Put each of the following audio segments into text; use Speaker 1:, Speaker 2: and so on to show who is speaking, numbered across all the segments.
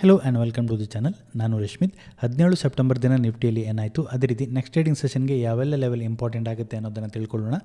Speaker 1: Hello and welcome to the channel. ನಾನು Rashmith. 17 September ದಿನ ನಿಫ್ಟಿಯಲ್ಲಿ ಏನಾಯಿತು, ಅದೇ ರೀತಿ ನೆಕ್ಸ್ಟ್ ಟ್ರೇಡಿಂಗ್ ಸೆಷನ್ಗೆ ಯಾವೆಲ್ಲ ಲೆವೆಲ್ ಇಂಪಾರ್ಟೆಂಟ್ ಆಗುತ್ತೆ ಅನ್ನೋದನ್ನು ತಿಳ್ಕೊಳ್ಳೋಣ.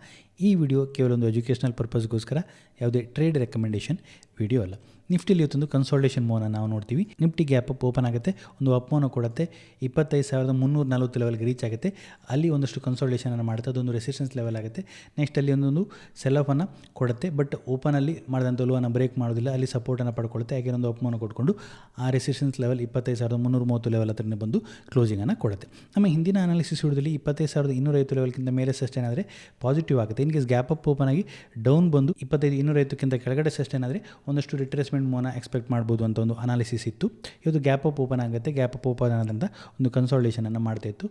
Speaker 1: ಈ ವಿಡಿಯೋ ಕೇವಲ ಒಂದು ಎಜುಕೇಷನಲ್ ಪರ್ಪಸ್ಗೋಸ್ಕರ, ಯಾವುದೇ ಟ್ರೇಡ್ ರೆಕಮೆಂಡೇಷನ್ ವಿಡಿಯೋ ಅಲ್ಲ. ನಿಫ್ಟಿಲಿ ಇವತ್ತೊಂದು ಕನ್ಸಾಲ್ಟೇಷನ್ ಮೂವ್ನ ನಾವು ನೋಡ್ತೀವಿ. ನಿಫ್ಟಿ ಗ್ಯಾಪ್ ಅಪ್ ಓಪನ್ ಆಗುತ್ತೆ, ಒಂದು ಅಪ್ ಮೂವ್ನ ಕೊಡುತ್ತೆ, 25,340 ಲೆವೆಲ್ಗೆ ರೀಚ್ ಆಗುತ್ತೆ. ಅಲ್ಲಿ ಒಂದಷ್ಟು ಕನ್ಸಾಲ್ಟೇಷನನ್ನು ಮಾಡುತ್ತೆ, ಅದೊಂದು ರೆಸಿಸ್ಟೆನ್ಸ್ ಲೆವೆಲ್ ಆಗುತ್ತೆ. ನೆಕ್ಸ್ಟ್ ಅಲ್ಲಿ ಒಂದೊಂದು ಸೆಲ್ ಆಫನ್ನು ಕೊಡುತ್ತೆ, ಬಟ್ ಓಪನಲ್ಲಿ ಮಾಡಿದಂಥ ಲೋವನ್ನು ಬ್ರೇಕ್ ಮಾಡೋದಿಲ್ಲ, ಅಲ್ಲಿ ಸಪೋರ್ಟನ್ನು ಪಡ್ಕೊಳ್ಳುತ್ತೆ. ಹಾಗೆ ಒಂದು ಅಪ್ ಮೂವ್ನ ಕೊಟ್ಕೊಂಡು ಆ ರೆಸಿಸ್ಟೆನ್ಸ್ ಲೆವೆಲ್ 25,330 ಲೆವೆಲ್ ಹತ್ರನೇ ಬಂದು ಕ್ಲೋಸಿಂಗನ್ನು ಕೊಡುತ್ತೆ. ನಮ್ಮ ಹಿಂದಿನ ಅನಾಲಿಸಿಸ್ ವಿಡಿಯೋದಲ್ಲಿ 25,250 ಲೆವೆಲ್ಗಿಂತ ಮೇಲೆ ಸಸ್ಟೈನ್ ಆದರೆ ಪಾಸಿಟಿವ್ ಆಗುತ್ತೆ. In case gap up open ಆಗಿ ಡೌನ್ ಬಂದು 25,250ಕ್ಕಿಂತ ಕೆಳಗಡೆ ಸಸ್ಟೈನ್ ಆದರೆ ಒಂದಷ್ಟು ರಿಟ್ರೇಸ್ಮೆಂಟ್ ಮೂವ್ನ ಎಕ್ಸ್ಪೆಕ್ಟ್ ಮಾಡ್ಬೋದು ಅಂತ ಒಂದು ಅನಾಲಿಸಿಸ್ ಇತ್ತು. ಇವತ್ತು ಗ್ಯಾಪ್ ಅಪ್ ಓಪನ್ ಆಗುತ್ತೆ. ಗ್ಯಾಪ್ ಅಪ್ ಓಪನ್ ಆದಂಥ ಒಂದು ಕನ್ಸಾಲ್ಟೇಷನನ್ನು ಮಾಡ್ತಾ ಇತ್ತು,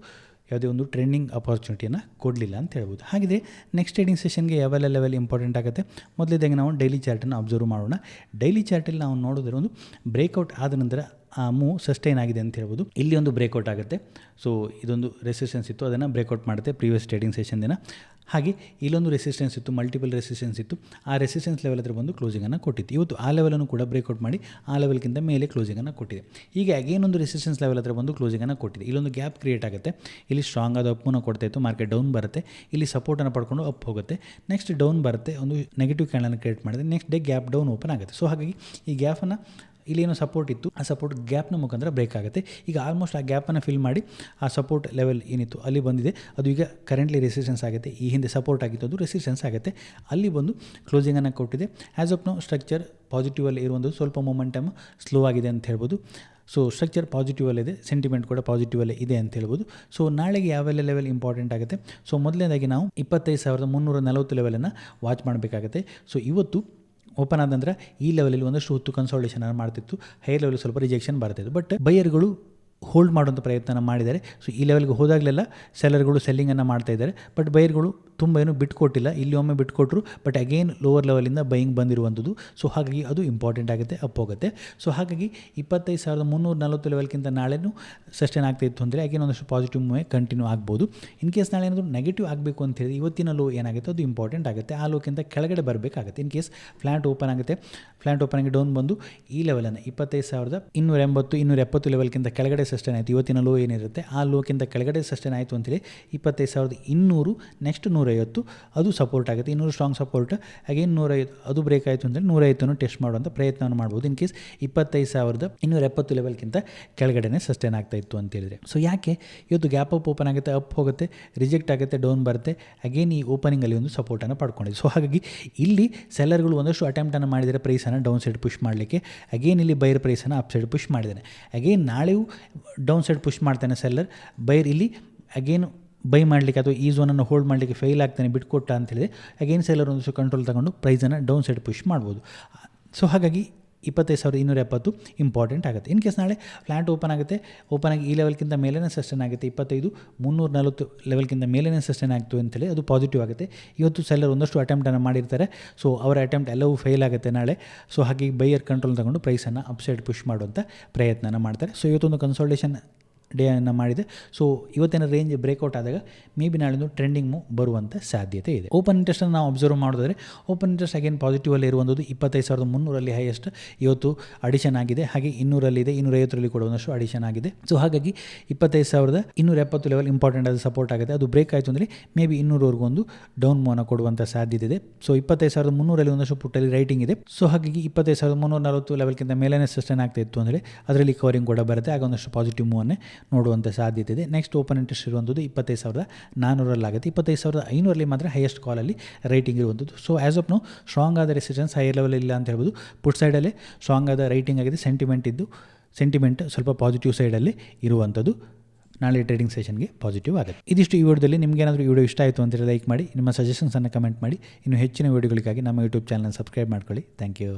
Speaker 1: ಯಾವುದೇ ಒಂದು ಟ್ರೆಂಡಿಂಗ್ ಅಪಾರ್ಚುನಿಟಿಯನ್ನು ಕೊಡಲಿಲ್ಲ ಅಂತ ಹೇಳ್ಬೋದು. ಹಾಗಿದ್ರೆ ನೆಕ್ಸ್ಟ್ ಟ್ರೇಡಿಂಗ್ ಸೆಷನ್ಗೆ ಯಾವೆಲ್ಲ ಲೆವೆಲ್ ಇಂಪಾರ್ಟೆಂಟ್ ಆಗುತ್ತೆ, ಮೊದಲೇದಾಗಿ ನಾವು ಡೈಲಿ ಚಾರ್ಟನ್ನು ಅಬ್ಸರ್ವ್ ಮಾಡೋಣ. ಡೈಲಿ ಚಾರ್ಟಲ್ಲಿ ನಾವು ನೋಡಿದ್ರೆ ಒಂದು ಬ್ರೇಕ್ಔಟ್ ಆದ ನಂತರ ಆ ಮೂವ್ ಸಸ್ಟೈನ್ ಆಗಿದೆ ಅಂತ ಹೇಳ್ಬೋದು. ಇಲ್ಲಿ ಒಂದು ಬ್ರೇಕ್ಔಟ್ ಆಗುತ್ತೆ. ಸೊ ಇದೊಂದು ರೆಸಿಸ್ಟೆನ್ಸ್ ಇತ್ತು, ಅದನ್ನು ಬ್ರೇಕ್ಔಟ್ ಮಾಡುತ್ತೆ ಪ್ರೀವಿಯಸ್ ಟ್ರೇಡಿಂಗ್ ಸೆಷನ್ ದಿನ. ಹಾಗೆ ಇಲ್ಲೊಂದು ರೆಸಿಸ್ಟೆನ್ಸ್ ಇತ್ತು, ಮಲ್ಟಿಪಲ್ ರೆಸಿಸ್ಟೆನ್ಸ್ ಇತ್ತು. ಆ ರೆಸಿಸ್ಟೆನ್ಸ್ ಲೆವೆಲ್ ಹತ್ರ ಬಂದು ಕ್ಲೋಸಿಂಗನ್ನು ಕೊಟ್ಟಿತ್ತು. ಇವತ್ತು ಆ ಲೆವೆಲನ್ನು ಕೂಡ ಬ್ರೇಕ್ಔಟ್ ಮಾಡಿ ಆ ಲೆವೆಲ್ಗಿಂತ ಮೇಲೆ ಕ್ಲೋಸಿಂಗನ್ನು ಕೊಟ್ಟಿದೆ. ಈಗ ಅಗೇನ್ ಒಂದು ರೆಸಿಸ್ಟೆನ್ಸ್ ಲೆವೆಲ್ ಹತ್ರ ಬಂದು ಕ್ಲೋಸಿಂಗನ್ನು ಕೊಟ್ಟಿದೆ. ಇಲ್ಲೊಂದು ಗ್ಯಾಪ್ ಕ್ರಿಯೇಟ್ ಆಗುತ್ತೆ. ಇಲ್ಲಿ ಸ್ಟ್ರಾಂಗ್ ಆದ ಅಪ್ಪನ್ನು ಕೊಡ್ತಾ ಇತ್ತು, ಮಾರ್ಕೆಟ್ ಡೌನ್ ಬರುತ್ತೆ, ಇಲ್ಲಿ ಸಪೋರ್ಟನ್ನು ಪಡ್ಕೊಂಡು ಅಪ್ ಹೋಗುತ್ತೆ, ನೆಕ್ಸ್ಟ್ ಡೌನ್ ಬರುತ್ತೆ, ಒಂದು ನೆಗೆಟಿವ್ ಕ್ಯಾಂಡಲನ್ನು ಕ್ರಿಯೇಟ್ ಮಾಡಿದೆ, next day gap down open ಆಗುತ್ತೆ. ಸೊ ಹಾಗಾಗಿ ಈ ಗ್ಯಾಪನ್ನು ಇಲ್ಲೇನೋ ಸಪೋರ್ಟ್ ಇತ್ತು, ಆ ಸಪೋರ್ಟ್ ಗ್ಯಾಪ್ನ ಮುಖಾಂತರ ಬ್ರೇಕ್ ಆಗುತ್ತೆ. ಈಗ ಆಲ್ಮೋಸ್ಟ್ ಆ ಗ್ಯಾಪನ್ನು ಫಿಲ್ ಮಾಡಿ ಆ ಸಪೋರ್ಟ್ ಲೆವೆಲ್ ಏನಿತ್ತು ಅಲ್ಲಿ ಬಂದಿದೆ, ಅದು ಈಗ ಕರೆಂಟ್ಲಿ ರೆಸಿಸ್ಟೆನ್ಸ್ ಆಗುತ್ತೆ. ಈ ಹಿಂದೆ ಸಪೋರ್ಟ್ ಆಗಿತ್ತು, ಅದು ರೆಸಿಸ್ಟೆನ್ಸ್ ಆಗುತ್ತೆ. ಅಲ್ಲಿ ಬಂದು ಕ್ಲೋಸಿಂಗನ್ನು ಕೊಟ್ಟಿದೆ. ಆ್ಯಸ್ ಆಫ್ ನೌ ಸ್ಟ್ರಕ್ಚರ್ ಪಾಸಿಟಿವಲ್ಲಿ ಇರುವಂಥದ್ದು, ಸ್ವಲ್ಪ ಮೊಮೆಂಟಮ್ ಸ್ಲೋ ಆಗಿದೆ ಅಂತ ಹೇಳ್ಬೋದು. ಸೊ ಸ್ಟ್ರಕ್ಚರ್ ಪಾಸಿಟಿವಲ್ಲಿದೆ, ಸೆಂಟಿಮೆಂಟ್ ಕೂಡ ಪಾಸಿಟಿವಲ್ಲೇ ಇದೆ ಅಂತ ಹೇಳ್ಬೋದು. ಸೊ ನಾಳೆಗೆ ಯಾವೆಲ್ಲ ಲೆವೆಲ್ ಇಂಪಾರ್ಟೆಂಟ್ ಆಗುತ್ತೆ, ಸೊ ಮೊದಲನೇದಾಗಿ ನಾವು 25,340 ಲೆವೆಲನ್ನು ವಾಚ್ ಮಾಡಬೇಕಾಗುತ್ತೆ. ಸೊ ಇವತ್ತು ಓಪನ್ ಆದ ನಂತರ ಈ ಲೆವೆಲಲ್ಲಿ ಒಂದಷ್ಟು ಹೊತ್ತು ಕನ್ಸಾಲ್ಟೇಷನ್ ಮಾಡ್ತಿತ್ತು, ಹೈ ಲೆವೆಲ್ ಸ್ವಲ್ಪ ರಿಜೆಕ್ಷನ್ ಬರ್ತಿತ್ತು, ಬಟ್ ಬೈಯರ್ಗಳು ಹೋಲ್ಡ್ ಮಾಡುವಂಥ ಪ್ರಯತ್ನ ಮಾಡಿದ್ದಾರೆ. ಸೊ ಈ ಲೆವೆಲ್ಗೆ ಹೋದಾಗಲೆಲ್ಲ ಸೆಲ್ಲರ್ಗಳು ಸೆಲ್ಲಿಂಗನ್ನು ಮಾಡ್ತಾ ಇದ್ದಾರೆ, ಬಟ್ ಬೈಯರ್ಗಳು ತುಂಬ ಏನು ಬಿಟ್ಕೊಟ್ಟಿಲ್ಲ. ಇಲ್ಲಿ ಒಮ್ಮೆ ಬಿಟ್ಕೊಟ್ರು, ಬಟ್ ಅಗೇನ್ ಲೋವರ್ ಲೆವೆಲಿಂದ ಬೈಯಿಂಗ್ ಬಂದಿರುವಂಥದ್ದು. ಸೊ ಹಾಗಾಗಿ ಅದು ಇಂಪಾರ್ಟೆಂಟ್ ಆಗುತ್ತೆ, ಅಪ್ ಹೋಗುತ್ತೆ. ಸೊ ಹಾಗಾಗಿ 25,340 ಲೆವೆಲ್ಗಿಂತ ನಾಳೆನೂ ಸಸ್ಟೈನ್ ಆಗ್ತಾಯಿತ್ತು ಅಂದರೆ ಅಗೇನ್ ಒಂದಷ್ಟು ಪಾಸಿಟಿವ್ ಮೂವೇ ಕಂಟಿನ್ಯೂ ಆಗ್ಬೋದು. ಇನ್ ಕೇಸ್ ನಾಳೆ ಏನಾದರೂ ನೆಗೆಟಿವ್ ಆಗಬೇಕು ಅಂತ ಹೇಳಿ ಇವತ್ತಿನ ಲೋ ಏನಾಗುತ್ತೆ ಅದು ಇಂಪಾರ್ಟೆಂಟ್ ಆಗುತ್ತೆ. ಆ ಲೋಕ್ಕಿಂತ ಕೆಳಗಡೆ ಬರಬೇಕಾಗುತ್ತೆ. ಇನ್ ಕೇಸ್ ಫ್ಲ್ಯಾಟ್ ಓಪನ್ ಆಗುತ್ತೆ, ಫ್ಲ್ಯಾಟ್ ಓಪನ್ ಆಗಿ ಡೌನ್ ಬಂದು ಈ ಲೆವೆಲನ್ನು 25,280, 270 ಲೆವೆಲ್ಗಿಂತ ಕೆಳಗಡೆ ಸಸ್ಟೈನ್ ಆಯಿತು. ಇವತ್ತಿನ ಲೋ ಏನಿರುತ್ತೆ ಆ ಲೋಕ್ಕಿಂತ ಕೆಳಗಡೆ ಸಸ್ಟೈನ್ ಆಯಿತು ಅಂತೇಳಿ 25,200, ನೆಕ್ಸ್ಟ್ 150 ಅದು ಸಪೋರ್ಟ್ ಆಗುತ್ತೆ. 200 ಸ್ಟ್ರಾಂಗ್ ಸಪೋರ್ಟ್. ಅಗೇನ್ 150 ಅದು ಬ್ರೇಕ್ ಆಯಿತು ಅಂದರೆ 150 ಟೆಸ್ಟ್ ಮಾಡುವಂಥ ಪ್ರಯತ್ನವನ್ನು ಮಾಡ್ಬೋದು. ಇನ್ ಕೇಸ್ 25,270 ಲೆವೆಲ್ಗಿಂತ ಕೆಳಗಡೆ ಸಸ್ಟೈನ್ ಆಗ್ತಾ ಇತ್ತು ಅಂತ ಹೇಳಿದರೆ. ಸೊ ಯಾಕೆ ಇವತ್ತು ಗ್ಯಾಪ್ ಅಪ್ ಓಪನ್ ಆಗುತ್ತೆ, ಅಪ್ ಹೋಗುತ್ತೆ, ರಿಜೆಕ್ಟ್ ಆಗುತ್ತೆ, ಡೌನ್ ಬರುತ್ತೆ, ಅಗೇನ್ ಈ ಓಪನಿಂಗಲ್ಲಿ ಒಂದು ಸಪೋರ್ಟನ್ನು ಪಡ್ಕೊಂಡಿದೆ. ಸೊ ಹಾಗಾಗಿ ಇಲ್ಲಿ ಸೆಲ್ಲರ್ಗಳು ಒಂದಷ್ಟು ಅಟೆಂಪ್ಟನ್ನು ಮಾಡಿದರೆ ಪ್ರೈಸನ್ನು ಡೌನ್ ಸೈಡ್ ಪುಷ್ ಮಾಡಲಿಕ್ಕೆ, ಅಗೇನ್ ಇಲ್ಲಿ ಬೈರ್ ಪ್ರೈಸನ್ನು ಅಪ್ ಸೈಡ್ ಪುಷ್ ಮಾಡಿದ್ದಾನೆ. ಅಗೇನ್ ನಾಳೆಯೂ ಡೌನ್ ಸೈಡ್ ಪುಷ್ ಮಾಡ್ತಾನೆ ಸೆಲ್ಲರ್. ಬೈರ್ ಇಲ್ಲಿ ಅಗೇನು ಬೈ ಮಾಡಲಿಕ್ಕೆ ಅಥವಾ ಈ ಝೋನನ್ನು ಹೋಲ್ಡ್ ಮಾಡಲಿಕ್ಕೆ ಫೇಲ್ ಆಗ್ತಾನೆ, ಬಿಟ್ಕೊಟ್ಟ ಅಂತೇಳಿದರೆ ಅಗೇನ್ ಸೆಲ್ಲರ್ ಒಂದಷ್ಟು ಕಂಟ್ರೋಲ್ ತಗೊಂಡು ಪ್ರೈಸನ್ನು ಡೌನ್ ಸೈಡ್ ಪುಷ್ ಮಾಡ್ಬೋದು. ಸೊ ಹಾಗಾಗಿ 25,270 ಇಂಪಾರ್ಟೆಂಟ್ ಆಗುತ್ತೆ. ಇನ್ ಕೇಸ್ ನಾಳೆ ಫ್ಲ್ಯಾಟ್ ಓಪನ್ ಆಗುತ್ತೆ, ಓಪನ್ ಆಗಿ ಈ ಲೆವೆಲ್ಗಿಂತ ಮೇಲೇ ಸಸ್ಟೈನ್ ಆಗುತ್ತೆ, 25,340 ಲೆವೆಲ್ಗಿಂತ ಮೇಲೇ ಸಸ್ಟೈನ್ ಆಗ್ತು ಅಂತೇಳಿ ಅದು ಪಾಸಿಟಿವ್ ಆಗುತ್ತೆ. ಇವತ್ತು ಸೆಲ್ಲರ್ ಒಂದಷ್ಟು ಅಟೆಂಪ್ಟನ್ನು ಮಾಡಿರ್ತಾರೆ. ಸೊ ಅವರ ಅಟೆಂಪ್ಟ್ ಎಲ್ಲವೂ ಫೇಲ್ ಆಗುತ್ತೆ ನಾಳೆ. ಸೊ ಹಾಗೆ ಬೈಯರ್ ಕಂಟ್ರೋಲ್ ತಗೊಂಡು ಪ್ರೈಸನ್ನು ಅಪ್ಸೈಡ್ ಪುಷ್ ಮಾಡುವಂಥ ಪ್ರಯತ್ನ ಮಾಡ್ತಾರೆ. ಸೊ ಇವತ್ತೊಂದು ಕನ್ಸಾಲ್ಟೇಷನ್ ಡೇಯನ್ನು ಮಾಡಿದೆ. ಸೊ ಇವತ್ತಿನ ರೇಂಜ್ ಬ್ರೇಕ್ಔಟ್ ಆದಾಗ ಮೇ ಬಿ ನಾಳೆ ಟ್ರೆಂಡಿಂಗ್ ಮೂವ್ ಬರುವಂಥ ಸಾಧ್ಯತೆ ಇದೆ. ಓಪನ್ ಇಂಟ್ರೆಸ್ಟನ್ನು ನಾವು ಅಬ್ಸರ್ವ್ ಮಾಡಿದ್ರೆ ಓಪನ್ ಇಂಟ್ರೆಸ್ಟ್ ಅಗೇನ್ ಪಾಸಿಟಿವಲ್ಲಿ ಇರುವಂಥದ್ದು 25,300 ಹೈಯೆಸ್ಟ್ ಇವತ್ತು ಅಡಿಷನ್ ಆಗಿದೆ. ಹಾಗೆ 200 250 ಕೂಡ ಒಂದಷ್ಟು ಅಡಿಷನ್ ಆಗಿದೆ. ಸೊ ಹಾಗಾಗಿ 25,270 ಲೆವೆಲ್ ಇಂಪಾರ್ಟೆಂಟ್ ಆದ ಸಪೋರ್ಟ್ ಆಗುತ್ತೆ. ಅದು ಬ್ರೇಕ್ ಆಯಿತು ಅಂದರೆ ಮೇ ಬಿ 200ವರೆಗೂ ಒಂದು ಡೌನ್ ಮೂವ್ನ ಕೊಡುವಂಥ ಸಾಧ್ಯತೆ ಇದೆ. ಸೊ 25,300 ಒಂದಷ್ಟು ಪುಟ್ಟಲ್ಲಿ ರೈಟಿಂಗ್ ಇದೆ. ಸೊ ಹಾಗಾಗಿ 25,340 ಲೆವೆಲ್ಗಿಂತ ಮೇಲೇ ಸಸ್ಟೈನ್ ಆಗ್ತಾ ಇತ್ತು ಅಂದರೆ ಅದರಲ್ಲಿ ಕವರಿಂಗ್ ಕೂಡ ಬರುತ್ತೆ, ಆಗ ಒಂದಷ್ಟು ಪಾಸಿಟಿವ್ ಮೂವನ್ನೇ ನೋಡುವಂಥ ಸಾಧ್ಯತೆ ಇದೆ. ನೆಕ್ಸ್ಟ್ ಓಪನ್ ಇಂಟ್ರೆಸ್ಟ್ ಇರುವಂಥದ್ದು 25,400 ಆಗುತ್ತೆ. 25,500 ಮಾತ್ರ ಹೈಯೆಸ್ಟ್ ಕಾಲಲ್ಲಿ ರೈಟಿಂಗ್ ಇರುವಂಥದ್ದು. So as of now strong ಆದ ರೆಸಿಸ್ಟೆನ್ಸ್ ಹೈಯರ್ ಲೆವೆಲ್ ಇಲ್ಲ ಅಂತ ಹೇಳ್ಬೋದು. ಪುಟ್ ಸೈಡಲ್ಲೇ ಸ್ಟ್ರಾಂಗ್ ಆದ ರೈಟಿಂಗ್ ಆಗಿದೆ, ಸೆಂಟಿಮೆಂಟ್ ಸ್ವಲ್ಪ ಪಾಸಿಟಿವ್ ಸೈಡಲ್ಲಿ ಇರುವಂಥದ್ದು. ನಾಳೆ ಟ್ರೇಡಿಂಗ್ ಸೆಷನ್ಗೆ ಪಾಸಿಟಿವ್ ಆಗುತ್ತೆ. ಇದಿಷ್ಟು ಈ ವಿಡಿಯೋದಲ್ಲಿ. ನಿಮಗೇನಾದರೂ ಈ ವಿಡಿಯೋ ಇಷ್ಟ ಆಯಿತು ಅಂದರೆ ಲೈಕ್ ಮಾಡಿ, ನಿಮ್ಮ ಸಜೆಷನ್ಸನ್ನು ಕಮೆಂಟ್ ಮಾಡಿ. ಇನ್ನು ಹೆಚ್ಚಿನ ವಿಡಿಯೋಗಳಿಗಾಗಿ ನಮ್ಮ ಯೂಟ್ಯೂಬ್ ಚಾನಲ್ನ ಸಬ್ಸ್ಕ್ರೈಬ್ ಮಾಡ್ಕೊಳ್ಳಿ. Thank you.